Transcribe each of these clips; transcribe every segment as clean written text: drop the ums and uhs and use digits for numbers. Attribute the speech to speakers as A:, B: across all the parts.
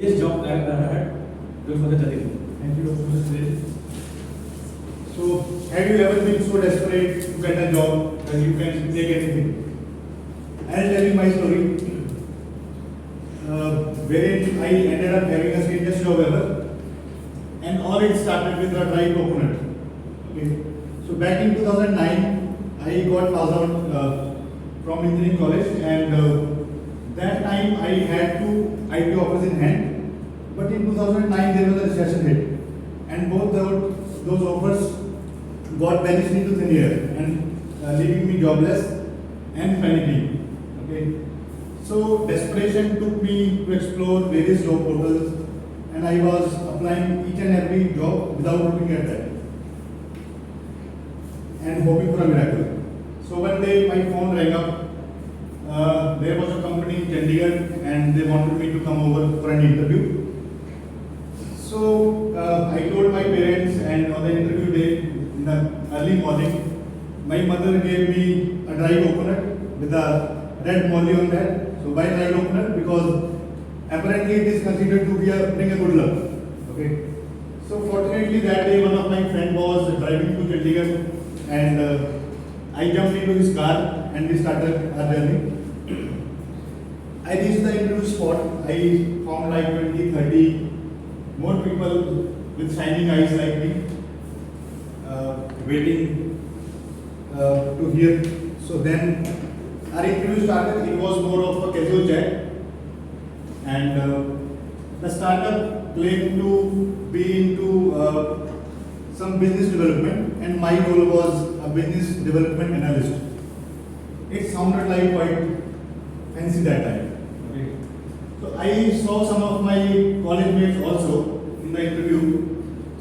A: Yes, job I had. Good for the Jatin.
B: Thank you, Mr. Sunil. So, have you ever been so desperate to get a job that you can take anything? I'll tell you my story, wherein I ended up having a strangest job ever, and all it started with a dry coconut. Okay. So back in 2009, I got passed out from engineering college, and that time I had two IT offers in hand. But in 2009 there was a recession hit, and both those offers got vanished into thin air and leaving me jobless and panicking. Okay, so desperation took me to explore various job portals, and I was applying each and every job without looking at that and hoping for a miracle. So one day my phone rang up. There was a company in Chandigarh, and they wanted me to come over for an interview. So I told my parents, and on the interview day in the early morning, my mother gave me a dry coconut with a red molly on that. So why dry coconut? Because apparently it is considered to bring a good luck. Okay. So fortunately that day one of my friend was driving to Chandigarh, and I jumped into his car and we started our journey. I reached the interview spot. I found like 20, 30 more people with shining eyes like me, waiting to hear. So then our interview started. It was more of a casual chat, and the startup claimed to be into some business development, and my role was a business development analyst. It sounded like quite fancy that time. Okay. So I saw some of my college mates also in the interview.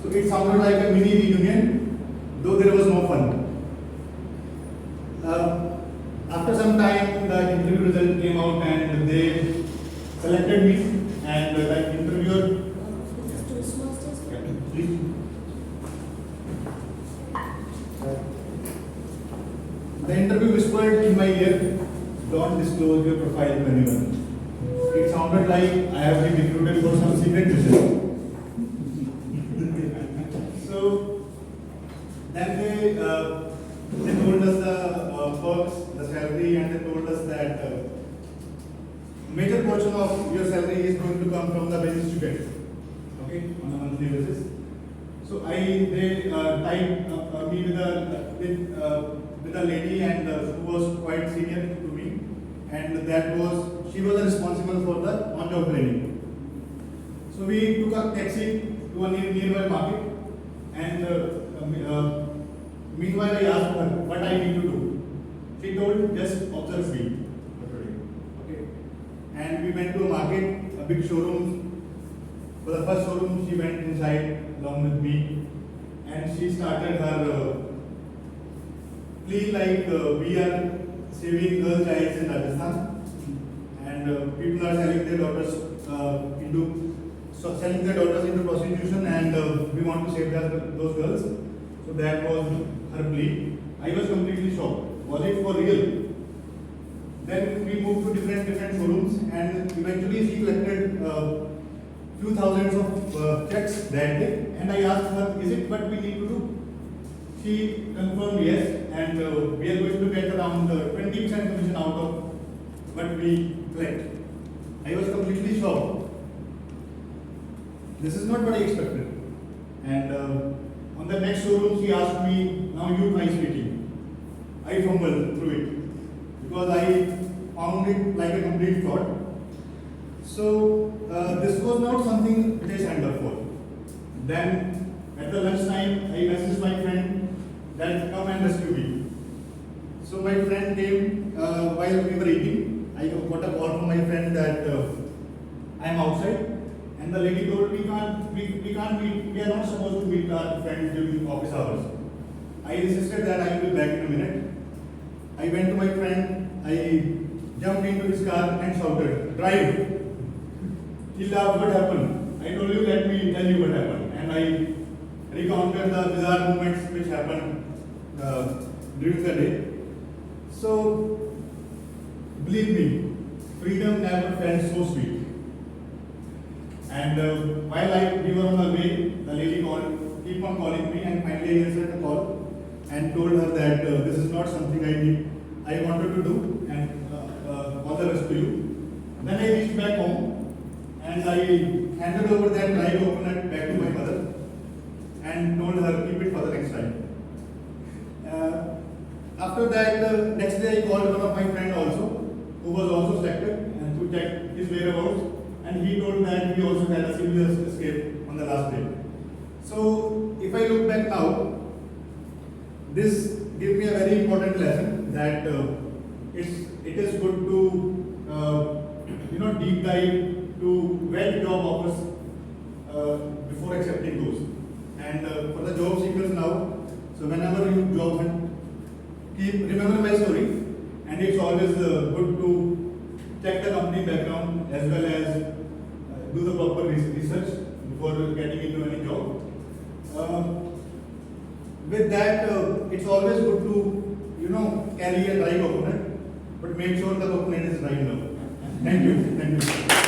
B: So it sounded like a mini reunion, though there was no fun. After some time, the interview result came out, and they selected me, and the interviewer. Please. The interview whispered in my ear, "Don't disclose your profile to anyone." It sounded like I have been recruited for some secret mission. So then they told us the perks, the salary, and they told us that major portion of your salary is going to come from the business you get. Okay, on a monthly basis. So they tied me with a lady, and who was quite senior to me, and she was responsible for the on-job training. So we took a taxi to a nearby market, and meanwhile I asked her what I need to do. She told, just observe me for today. Okay. And we went to a market, a big showroom. For the first showroom, she went inside along with me, and she started her plea like we are saving girls' lives in Rajasthan, and people are selling their daughters into prostitution, and we want to save those girls. So that was her plea. I was completely shocked. Was it for real? Then we moved to different showrooms, and eventually she collected few thousands of checks that day, and I asked her, is it what we need to do? She confirmed yes, and we are going to get around 20% commission out of what we collect. I was completely shocked. This is not what I expected. And on the next showroom, she asked me, now you try speaking. I fumbled through it because I found it like a complete fraud. So this was not something which I signed up for. Then at the lunchtime, I messaged my friend that come and rescue me. So my friend came while we were eating. I got a call from my friend that I am outside, and the lady told we can't meet. We are not supposed to meet our friends during office hours. I insisted that I will be back in a minute. I went to my friend. I jumped into his car and shouted, "Drive!" He laughed. What happened? I told you, let me tell you what happened. And I recounted the bizarre moments which happened during the day. So, believe me, freedom never felt so sweet. And while we were on the way, the lady keep on calling me, and finally I answered the call and told her that this is not something I wanted to do, and all the best to you. Then I reached back home and I handed over that dry coconut back to my mother and told her keep it for the next time. After that, next day I called one of my friend also, who was also selected, and to check his whereabouts, and he told that he also had a similar escape on the last day. So if I look back now, this gives me a very important lesson that it is good to deep dive to well job offers before accepting those. And for the job seekers now, so whenever you job hunt, remember my story, and it's always good to check the company background as well as do the proper research before getting into any job. With that, it's always good to carry a dry coconut, but make sure the coconut is dry enough. Thank you.